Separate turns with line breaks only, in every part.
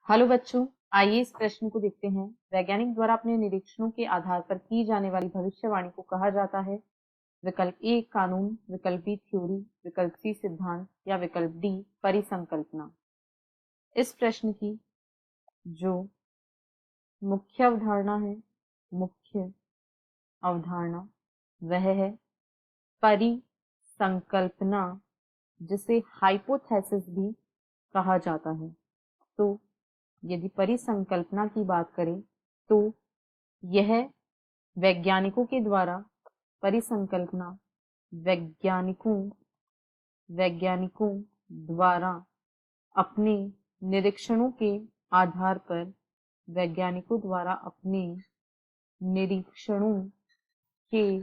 Hello बच्चों, आइए इस प्रश्न को देखते हैं। वैज्ञानिक द्वारा अपने निरीक्षणों के आधार पर की जाने वाली भविष्यवाणी को कहा जाता है। विकल्प ए कानून, विकल्प बी थ्योरी, विकल्प सी सिद्धांत या विकल्प डी परिसंकल्पना। इस प्रश्न की जो मुख्य अवधारणा है, मुख्य अवधारणा वह है परिसंकल्पना, जिसे हाइपोथेसिस भी कहा जाता है। तो यदि परिसंकल्पना की बात करें तो यह वैज्ञानिकों के द्वारा परिसंकल्पना वैज्ञानिकों द्वारा अपने निरीक्षणों के आधार पर वैज्ञानिकों द्वारा अपने निरीक्षणों के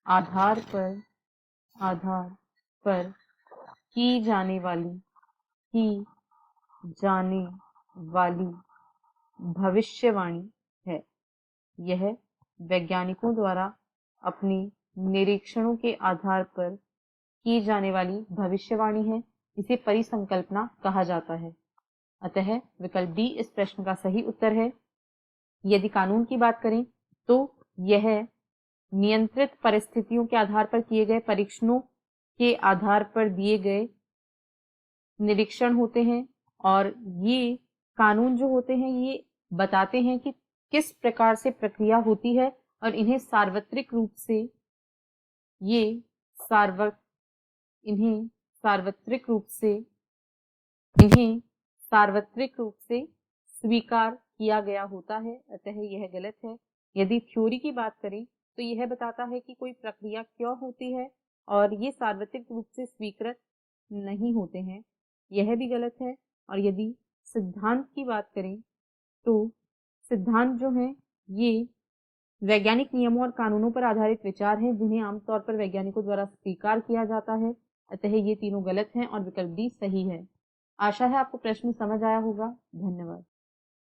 आधार पर की जाने वाली भविष्यवाणी है। यह वैज्ञानिकों द्वारा अपने निरीक्षणों के आधार पर की जाने वाली भविष्यवाणी है। इसे परिसंकल्पना कहा जाता है। अतः विकल्प डी इस प्रश्न का सही उत्तर है। यदि कानून की बात करें तो यह नियंत्रित परिस्थितियों के आधार पर किए गए परीक्षणों के आधार पर दिए गए निरीक्षण होते हैं, और ये कानून जो होते हैं ये बताते हैं कि किस प्रकार से प्रक्रिया होती है, और इन्हें सार्वत्रिक रूप से स्वीकार किया गया होता है। अतः यह गलत है। यदि थ्योरी की बात करें तो यह बताता है कि कोई प्रक्रिया क्यों होती है, और ये सार्वत्रिक रूप से स्वीकृत नहीं होते हैं। यह भी गलत है। और यदि सिद्धांत की बात करें तो सिद्धांत जो है ये वैज्ञानिक नियमों और कानूनों पर आधारित विचार हैं, जिन्हें आमतौर पर वैज्ञानिकों द्वारा स्वीकार किया जाता है। अतः ये तीनों गलत हैं और विकल्प डी सही है। आशा है आपको प्रश्न समझ आया होगा। धन्यवाद।